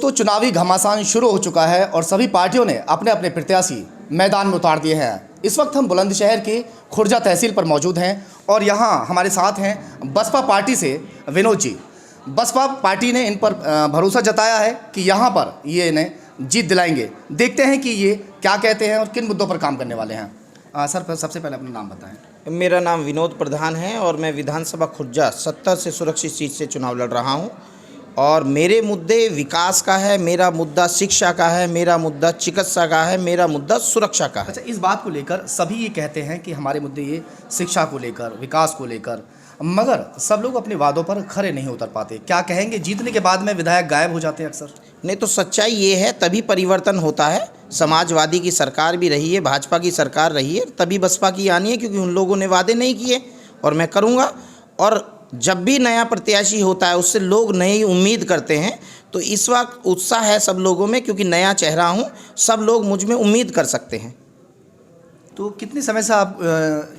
दोस्तों, चुनावी घमासान शुरू हो चुका है और सभी पार्टियों ने अपने अपने प्रत्याशी मैदान में उतार दिए हैं। इस वक्त हम बुलंदशहर के खुर्जा तहसील पर मौजूद हैं और यहाँ हमारे साथ हैं बसपा पार्टी से विनोद जी। बसपा पार्टी ने इन पर भरोसा जताया है कि यहाँ पर ये इन्हें जीत दिलाएंगे। देखते हैं कि ये क्या कहते हैं और किन मुद्दों पर काम करने वाले हैं। सर, सबसे पहले अपना नाम बताएं। मेरा नाम विनोद प्रधान है और मैं विधानसभा खुर्जा 70 से सुरक्षित सीट से चुनाव लड़ रहा हूं। और मेरे मुद्दे विकास का है, मेरा मुद्दा शिक्षा का है, मेरा मुद्दा चिकित्सा का है, मेरा मुद्दा सुरक्षा का है। अच्छा, इस बात को लेकर सभी ये कहते हैं कि हमारे मुद्दे ये शिक्षा को लेकर, विकास को लेकर, मगर सब लोग अपने वादों पर खरे नहीं उतर पाते। क्या कहेंगे, जीतने के बाद में विधायक गायब हो जाते हैं अक्सर? नहीं, तो सच्चाई ये है, तभी परिवर्तन होता है। समाजवादी की सरकार भी रही है, भाजपा की सरकार रही है, तभी बसपा की आनी है, क्योंकि उन लोगों ने वादे नहीं किए और मैं करूँगा। और जब भी नया प्रत्याशी होता है उससे लोग नई उम्मीद करते हैं, तो इस वक्त उत्साह है सब लोगों में, क्योंकि नया चेहरा हूँ, सब लोग मुझ में उम्मीद कर सकते हैं। तो कितने समय से आप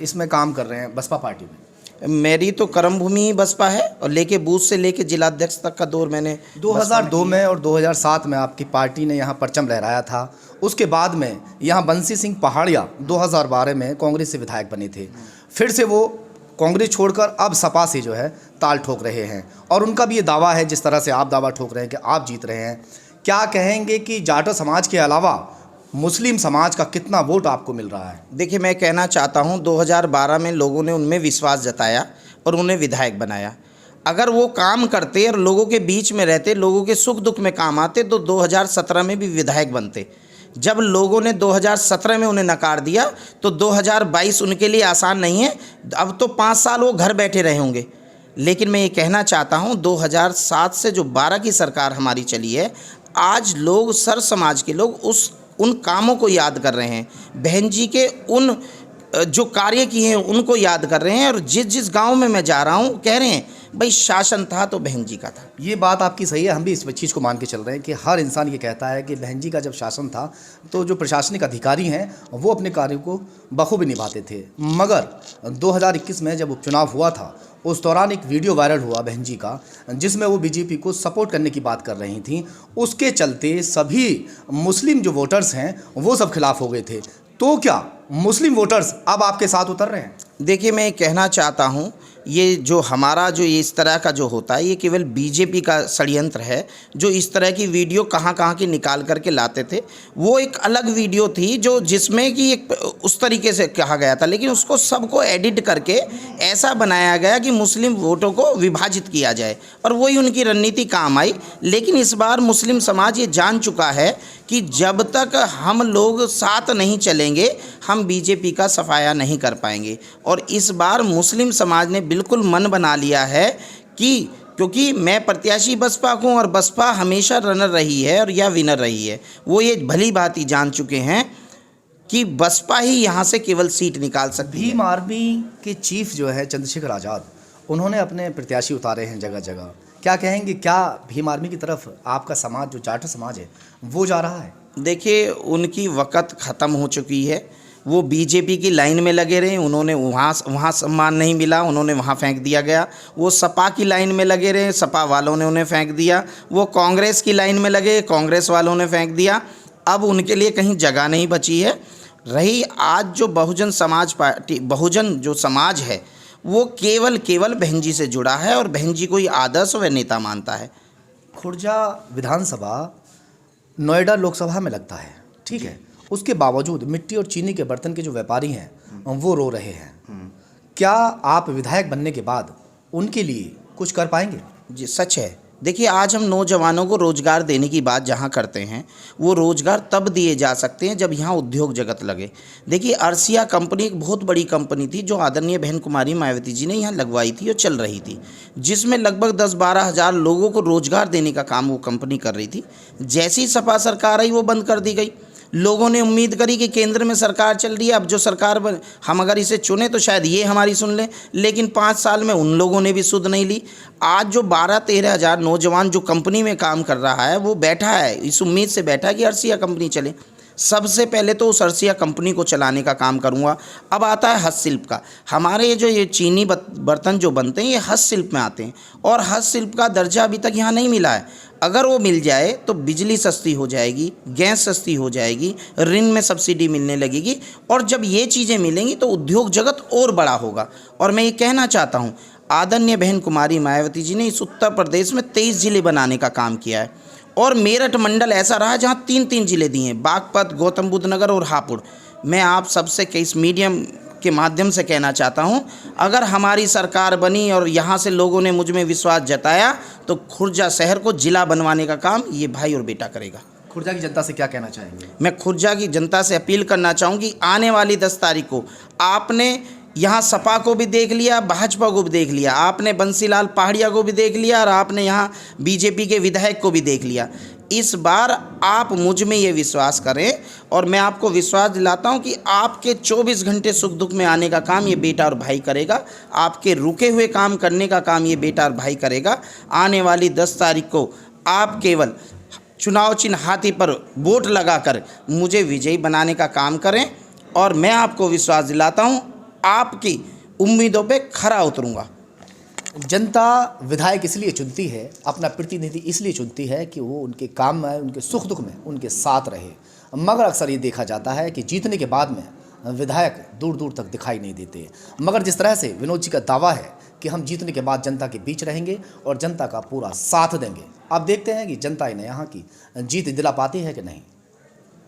इसमें काम कर रहे हैं बसपा पार्टी में? मेरी तो कर्मभूमि ही बसपा है और लेके बूथ से लेके जिलाध्यक्ष तक का दौर मैंने 2002 में और 2007 में आपकी पार्टी ने यहाँ परचम लहराया था। उसके बाद में यहाँ बंसी सिंह पहाड़िया 2012 में कांग्रेस से विधायक बने थे। फिर से वो कांग्रेस छोड़कर अब सपा से जो है ताल ठोक रहे हैं और उनका भी ये दावा है, जिस तरह से आप दावा ठोक रहे हैं कि आप जीत रहे हैं। क्या कहेंगे कि जाटो समाज के अलावा मुस्लिम समाज का कितना वोट आपको मिल रहा है? देखिए, मैं कहना चाहता हूं 2012 में लोगों ने उनमें विश्वास जताया और उन्हें विधायक बनाया। अगर वो काम करते और लोगों के बीच में रहते, लोगों के सुख दुख में काम आते, तो 2017 में भी विधायक बनते। जब लोगों ने 2017 में उन्हें नकार दिया तो 2022 उनके लिए आसान नहीं है। अब तो 5 साल वो घर बैठे रहे होंगे। लेकिन मैं ये कहना चाहता हूँ 2007 से जो 12 की सरकार हमारी चली है, आज लोग, सर समाज के लोग उन कामों को याद कर रहे हैं, बहन जी के उन जो कार्य किए हैं उनको याद कर रहे हैं। और जिस जिस गांव में मैं जा रहा हूं कह रहे हैं भाई शासन था तो बहन जी का था। ये बात आपकी सही है, हम भी इस चीज़ को मान के चल रहे हैं कि हर इंसान ये कहता है कि बहन जी का जब शासन था तो जो प्रशासनिक अधिकारी हैं वो अपने कार्यों को बखूबी निभाते थे। मगर 2021 में जब उपचुनाव हुआ था उस दौरान एक वीडियो वायरल हुआ बहन जी का, जिसमें वो बीजेपी को सपोर्ट करने की बात कर रही थी। उसके चलते सभी मुस्लिम जो वोटर्स हैं वो सब खिलाफ हो गए थे। तो क्या मुस्लिम वोटर्स अब आपके साथ उतर रहे हैं? देखिए, मैं कहना चाहता हूँ ये जो हमारा जो इस तरह का जो होता है ये केवल बीजेपी का षड्यंत्र है। जो इस तरह की वीडियो कहाँ कहाँ की निकाल करके लाते थे, वो एक अलग वीडियो थी जो जिसमें कि एक उस तरीके से कहा गया था, लेकिन उसको सबको एडिट करके ऐसा बनाया गया कि मुस्लिम वोटों को विभाजित किया जाए और वही उनकी रणनीति काम आई। लेकिन इस बार मुस्लिम समाज ये जान चुका है कि जब तक हम लोग साथ नहीं चलेंगे हम बीजेपी का सफाया नहीं कर पाएंगे। और इस बार मुस्लिम समाज ने बिल्कुल मन बना लिया है कि क्योंकि मैं प्रत्याशी बसपा को और बसपा हमेशा रनर रही है और या विनर रही है, वो ये भली भांति जान चुके हैं कि बसपा ही यहाँ से केवल सीट निकाल सकती है। भीम आर्मी के चीफ जो है चंद्रशेखर आज़ाद, उन्होंने अपने प्रत्याशी उतारे हैं जगह जगह। क्या कहेंगे, क्या भीम आर्मी की तरफ आपका समाज जो जाट समाज है वो जा रहा है? देखिए, उनकी वक़्त ख़त्म हो चुकी है। वो बीजेपी की लाइन में लगे रहे, उन्होंने वहाँ सम्मान नहीं मिला, उन्होंने वहाँ फेंक दिया गया। वो सपा की लाइन में लगे रहे, सपा वालों ने उन्हें फेंक दिया। वो कांग्रेस की लाइन में लगे, कांग्रेस वालों ने फेंक दिया। अब उनके लिए कहीं जगह नहीं बची है। रही आज जो बहुजन समाज पार्टी, बहुजन जो समाज है वो केवल बहन जी से जुड़ा है और बहन जी को ही आदर्श व नेता मानता है। खुर्जा विधानसभा नोएडा लोकसभा में लगता है, ठीक है। उसके बावजूद मिट्टी और चीनी के बर्तन के जो व्यापारी हैं वो रो रहे हैं। क्या आप विधायक बनने के बाद उनके लिए कुछ कर पाएंगे? जी, सच है। देखिए, आज हम नौजवानों को रोज़गार देने की बात जहाँ करते हैं, वो रोज़गार तब दिए जा सकते हैं जब यहाँ उद्योग जगत लगे। देखिए, अर्सिया कंपनी एक बहुत बड़ी कंपनी थी जो आदरणीय बहन कुमारी मायावती जी ने यहाँ लगवाई थी और चल रही थी, जिसमें लगभग 10-12 हज़ार लोगों को रोज़गार देने का काम वो कंपनी कर रही थी। जैसी सपा सरकार आई वो बंद कर दी गई। लोगों ने उम्मीद करी कि केंद्र में सरकार चल रही है, अब जो सरकार हम अगर इसे चुने तो शायद ये हमारी सुन लें, लेकिन 5 साल में उन लोगों ने भी सुध नहीं ली। आज जो 12-13 हज़ार नौजवान जो कंपनी में काम कर रहा है वो बैठा है, इस उम्मीद से बैठा है कि अर्सिया कंपनी चले। सबसे पहले तो उस अरसिया कंपनी को चलाने का काम करूँगा। अब आता है हस्तशिल्प का। हमारे जो ये चीनी बर्तन जो बनते हैं ये हस्तशिल्प में आते हैं और हस्तशिल्प का दर्जा अभी तक यहाँ नहीं मिला है। अगर वो मिल जाए तो बिजली सस्ती हो जाएगी, गैस सस्ती हो जाएगी, ऋण में सब्सिडी मिलने लगेगी और जब ये चीज़ें मिलेंगी तो उद्योग जगत और बड़ा होगा। और मैं ये कहना चाहता हूँ, आदरणीय बहन कुमारी मायावती जी ने इस उत्तर प्रदेश में 23 ज़िले बनाने का काम किया है और मेरठ मंडल ऐसा रहा जहाँ 3-3 ज़िले दिए हैं, बागपत, गौतम बुद्ध नगर और हापुड़। मैं आप सबसे इस मीडियम के माध्यम से कहना चाहता हूं, अगर हमारी सरकार बनी और यहाँ से लोगों ने मुझ में विश्वास जताया तो खुर्जा शहर को जिला बनवाने का काम ये भाई और बेटा करेगा। खुर्जा की जनता से क्या कहना चाहेंगे? मैं खुर्जा की जनता से अपील करना चाहूँगी, आने वाली 10 तारीख को आपने यहाँ सपा को भी देख लिया, भाजपा को भी देख लिया, आपने बंसीलाल पहाड़िया को भी देख लिया और आपने यहाँ बीजेपी के विधायक को भी देख लिया। इस बार आप मुझ में ये विश्वास करें और मैं आपको विश्वास दिलाता हूँ कि आपके 24 घंटे सुख दुख में आने का काम ये बेटा और भाई करेगा। आपके रुके हुए काम करने का काम ये बेटा और भाई करेगा। आने वाली 10 तारीख को आप केवल चुनाव चिन्ह हाथी पर वोट लगाकर मुझे विजयी बनाने का काम करें और मैं आपको विश्वास दिलाता हूँ आपकी उम्मीदों पे खरा उतरूँगा। जनता विधायक इसलिए चुनती है, अपना प्रतिनिधि इसलिए चुनती है कि वो उनके काम में, उनके सुख दुख में उनके साथ रहे। मगर अक्सर ये देखा जाता है कि जीतने के बाद में विधायक दूर दूर तक दिखाई नहीं देते। मगर जिस तरह से विनोद जी का दावा है कि हम जीतने के बाद जनता के बीच रहेंगे और जनता का पूरा साथ देंगे, अब देखते हैं कि जनता इन्हें यहाँ की जीत दिला पाती है कि नहीं।